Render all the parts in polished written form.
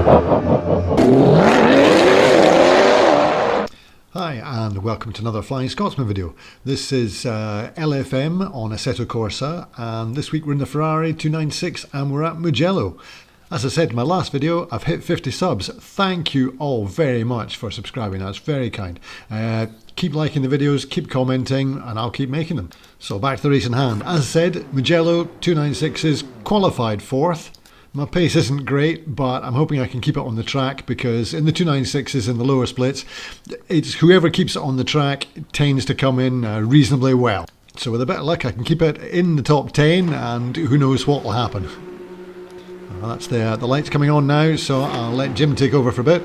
Hi and welcome to another Flying Scotsman video. This is LFM on Assetto Corsa, and this week we're in the Ferrari 296 and we're at Mugello. As I said in my last video, I've hit 50 subs. Thank you all very much for subscribing, that's very kind. Keep liking the videos, keep commenting, and I'll keep making them. So back to the race in hand. As I said, Mugello 296 is qualified 4th. My pace isn't great, but I'm hoping I can keep it on the track, because in the 296s in the lower splits, it's whoever keeps it on the track tends to come in reasonably well. So with a bit of luck I can keep it in the top 10, and who knows what will happen. That's the lights coming on now, so I'll let Jim take over for a bit.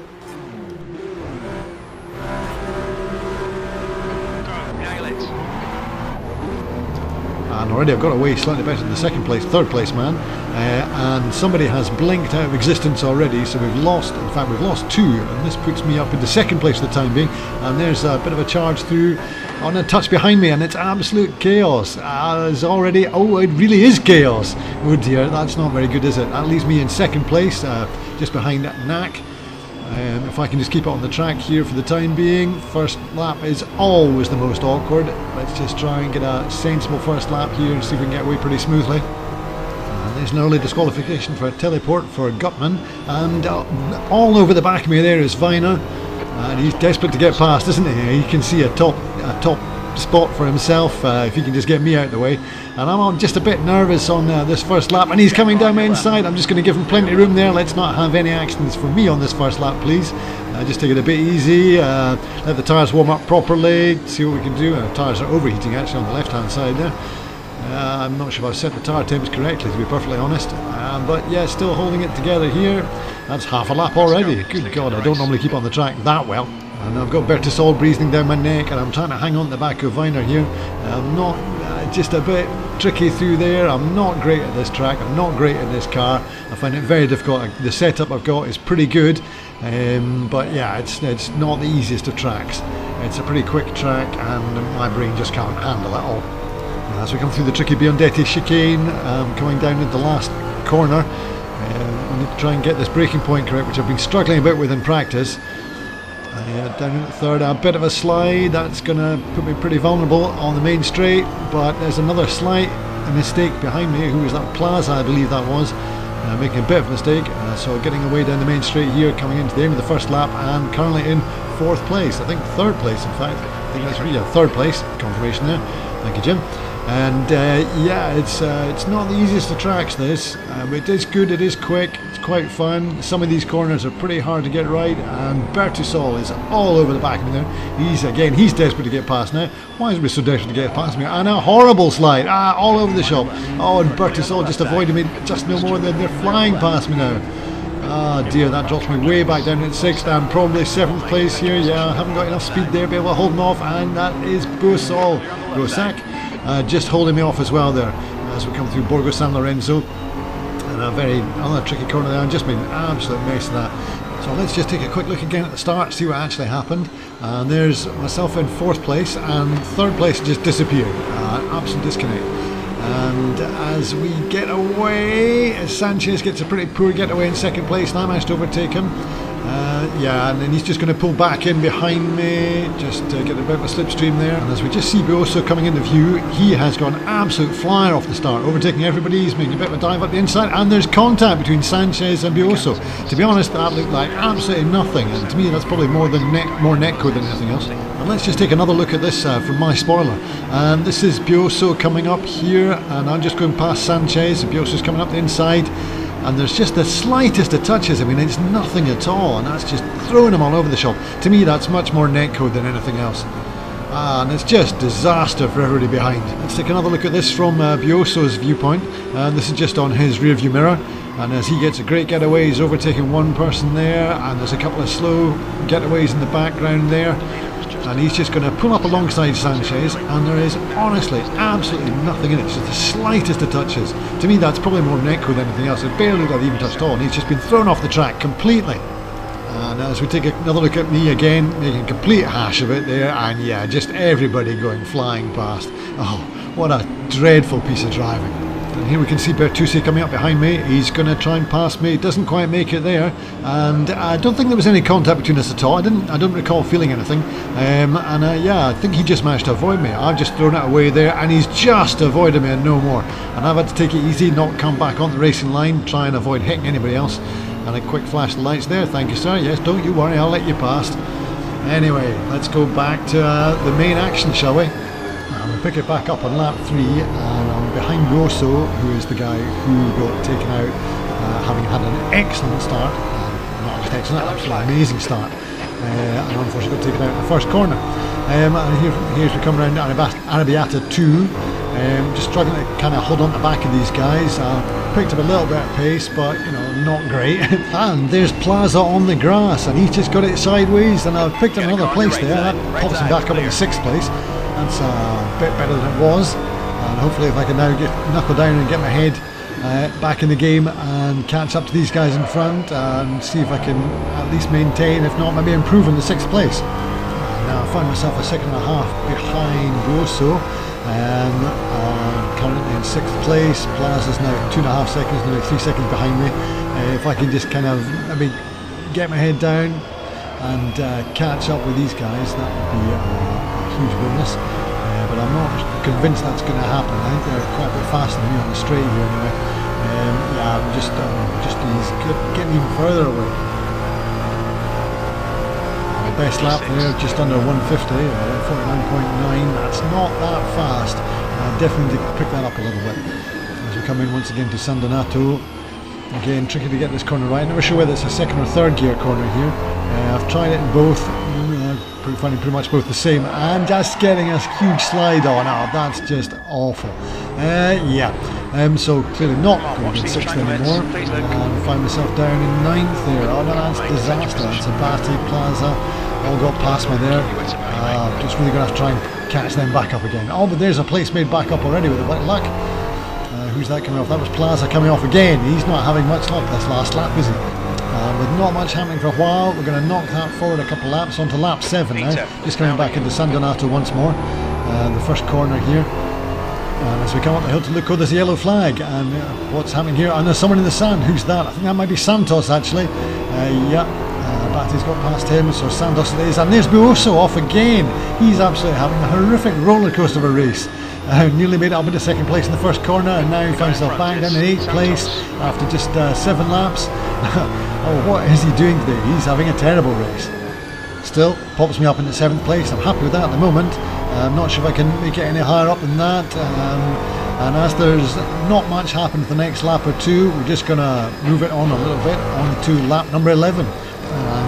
And already I've got away slightly better than the third place man, and somebody has blinked out of existence already, so we've lost 2, and this puts me up in the second place for the time being. And there's a bit of a charge through on a touch behind me, and it's absolute chaos. It really is chaos. Oh dear, that's not very good, is it? That leaves me in second place, just behind Knack. If I can just keep it on the track here for the time being. First lap is always the most awkward. Let's just try and get a sensible first lap here and see if we can get away pretty smoothly. And there's an early disqualification for a teleport for Gutman, and all over the back of me there is Viner, and he's desperate to get past, isn't he? He can see a top spot for himself if he can just get me out of the way. And I'm just a bit nervous on this first lap, and he's coming down my inside. I'm just going to give him plenty of room there. Let's not have any accidents for me on this first lap, please. Just take it a bit easy, let the tyres warm up properly, see what we can do. Tyres are overheating actually on the left hand side there. I'm not sure if I've set the tyre temps correctly, to be perfectly honest, but yeah, still holding it together here. That's half a lap already. Good God, I don't normally keep on the track that well. And I've got Bertusol breathing down my neck, and I'm trying to hang on to the back of Viner here. I'm not, just a bit tricky through there. I'm not great at this track, I'm not great at this car. I find it very difficult. The setup I've got is pretty good, but yeah, it's not the easiest of tracks. It's a pretty quick track, and my brain just can't handle it all. As we come through the tricky Biondetti chicane, coming down into the last corner, we need to try and get this braking point correct, which I've been struggling a bit with in practice. Down in the third, a bit of a slide. That's going to put me pretty vulnerable on the main straight, but there's another slight mistake behind me. Who was that? Plaza, I believe that was, making a bit of a mistake. So getting away down the main straight here, coming into the end of the first lap, and currently in 4th place. I think 3rd place, in fact. I think that's really 3rd place. Confirmation there. Thank you, Jim. And yeah, it's not the easiest of tracks, this. It is good, it is quick, it's quite fun. Some of these corners are pretty hard to get right, and Bertusol is all over the back of me there. He's desperate to get past now. Why is he so desperate to get past me? And a horrible slide, all over the shop. Oh, and Bertusol just avoided me just no more than they're flying past me now. Ah dear, that drops me way back down at 6th and probably 7th place here. Yeah, I haven't got enough speed there to be able to hold him off, and that is Bosak. Just holding me off as well there as we come through Borgo San Lorenzo, and another tricky corner there. I've just made an absolute mess of that. So let's just take a quick look again at the start, see what actually happened. And there's myself in 4th place, and 3rd place just disappeared. Absolute disconnect. And as we get away, Sanchez gets a pretty poor getaway in 2nd place, and I managed to overtake him. Yeah, and then he's just going to pull back in behind me, just to get a bit of a slipstream there. And as we just see Bioso coming into view, he has gone absolute flyer off the start, overtaking everybody. He's making a bit of a dive up the inside, and there's contact between Sanchez and Bioso. To be honest, that looked like absolutely nothing, and to me that's probably more netcode than anything else. And let's just take another look at this from my spoiler. And this is Bioso coming up here, and I'm just going past Sanchez. Bioso's coming up the inside, and there's just the slightest of touches. I mean, it's nothing at all, and that's just throwing them all over the shop. To me, that's much more netcode than anything else. And it's just disaster for everybody behind. Let's take another look at this from Bioso's viewpoint. This is just on his rear view mirror, and as he gets a great getaway, he's overtaking one person there, and there's a couple of slow getaways in the background there, and he's just going to pull up alongside Sanchez, and there is honestly absolutely nothing in it. It's just the slightest of touches. To me, that's probably more netcode than anything else. It barely got even touched on. He's just been thrown off the track completely. And as we take another look at me again, making a complete hash of it there, and yeah, just everybody going flying past. Oh, what a dreadful piece of driving. And here we can see Bertuzzi coming up behind me. He's going to try and pass me. Doesn't quite make it there, and I don't think there was any contact between us at all. I don't recall feeling anything. Yeah, I think he just managed to avoid me. I've just thrown it away there, and he's just avoided me and no more. And I've had to take it easy, not come back on the racing line, try and avoid hitting anybody else. And a quick flash of lights there. Thank you, sir. Yes, don't you worry, I'll let you past. Anyway, let's go back to the main action, shall we? We'll pick it back up on lap 3, and I'm behind Rosso, who is the guy who got taken out, having had an excellent start. Not just excellent, absolutely amazing start. And unfortunately got taken out in the first corner. And here's we come around Arrabbiata 2, just struggling to kind of hold on to the back of these guys. Picked up a little bit of pace, but you know, not great. And there's Plaza on the grass, and he's just got it sideways, and I've picked up another place there. That pops him back up in the 6th place. That's a bit better than it was, and hopefully if I can now knuckle down and get my head back in the game and catch up to these guys in front and see if I can at least maintain, if not maybe improve in the 6th place. Now I find myself a second and a half behind Rosso. Currently in 6th place. Plaza's now 2.5 seconds, nearly 3 seconds behind me. If I can just kind of maybe get my head down and catch up with these guys, that would be a huge bonus. But I'm not convinced that's going to happen. I think they're quite a bit faster than me on the straight here anyway. Yeah, I'm just he's getting even further away. Best lap there, just under 150, 49.9. That's not that fast. Definitely pick that up a little bit. As we come in once again to San Donato. Again, tricky to get this corner right. Never sure whether it's a 2nd or 3rd gear corner here. I've tried it in both, finding pretty much both the same, and just getting a huge slide on. Oh, that's just awful. Yeah. So clearly not going to be 6th anymore. I find myself down in 9th there. Oh no, that's disaster. It's Abati, Plaza, all got past me there. Just really going to have to try and catch them back up again. Oh, but there's a place made back up already with a bit of luck. Who's that coming off? That was Plaza coming off again. He's not having much luck this last lap, is he? With not much happening for a while, we're going to knock that forward a couple laps onto lap 7 now. Just coming back into San Donato once more. The first corner here. And as we come up the hill to Luco, there's a yellow flag. And what's happening here? And there's someone in the sand. Who's that? I think that might be Santos actually. Yeah. Batty's got past him, so Santos it is, and there's Buoso off again. He's absolutely having a horrific roller coaster of a race. Nearly made it up into 2nd place in the first corner, and now he finds himself back down in 8th place after just 7 laps. Oh, what is he doing today? He's having a terrible race. Still pops me up into 7th place. I'm happy with that at the moment. I'm not sure if I can make it any higher up than that. And as there's not much happened for the next lap or two, we're just going to move it on a little bit on to lap number 11.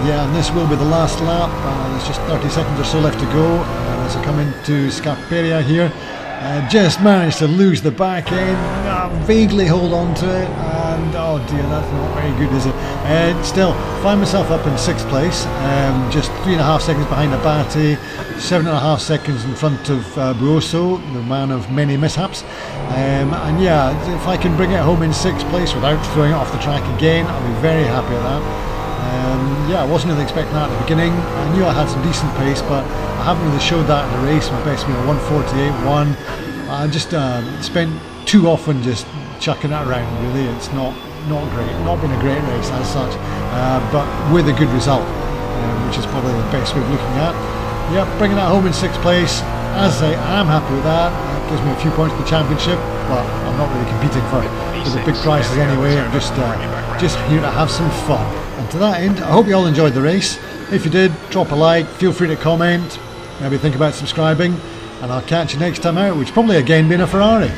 Yeah, and this will be the last lap. There's just 30 seconds or so left to go. As I come into Scarperia here, just managed to lose the back end, vaguely hold on to it, and oh dear, that's not very good, is it? Still, find myself up in 6th place, just 3.5 seconds behind Abati, 7.5 seconds in front of Buoso, the man of many mishaps. And yeah, if I can bring it home in 6th place without throwing it off the track again, I'll be very happy with that. Yeah, I wasn't really expecting that at the beginning. I knew I had some decent pace, but I haven't really showed that in the race. My best being a 1:48.1. I just spent too often just chucking that around, really. It's not great, not been a great race as such, but with a good result, which is probably the best way of looking at. Yeah, bringing that home in 6th place. As I say, I'm happy with that. It gives me a few points for the championship, but I'm not really competing for the big prizes anyway. I'm just here to have some fun. And to that end, I hope you all enjoyed the race. If you did, drop a like, feel free to comment, maybe think about subscribing, and I'll catch you next time out, which probably again being a Ferrari.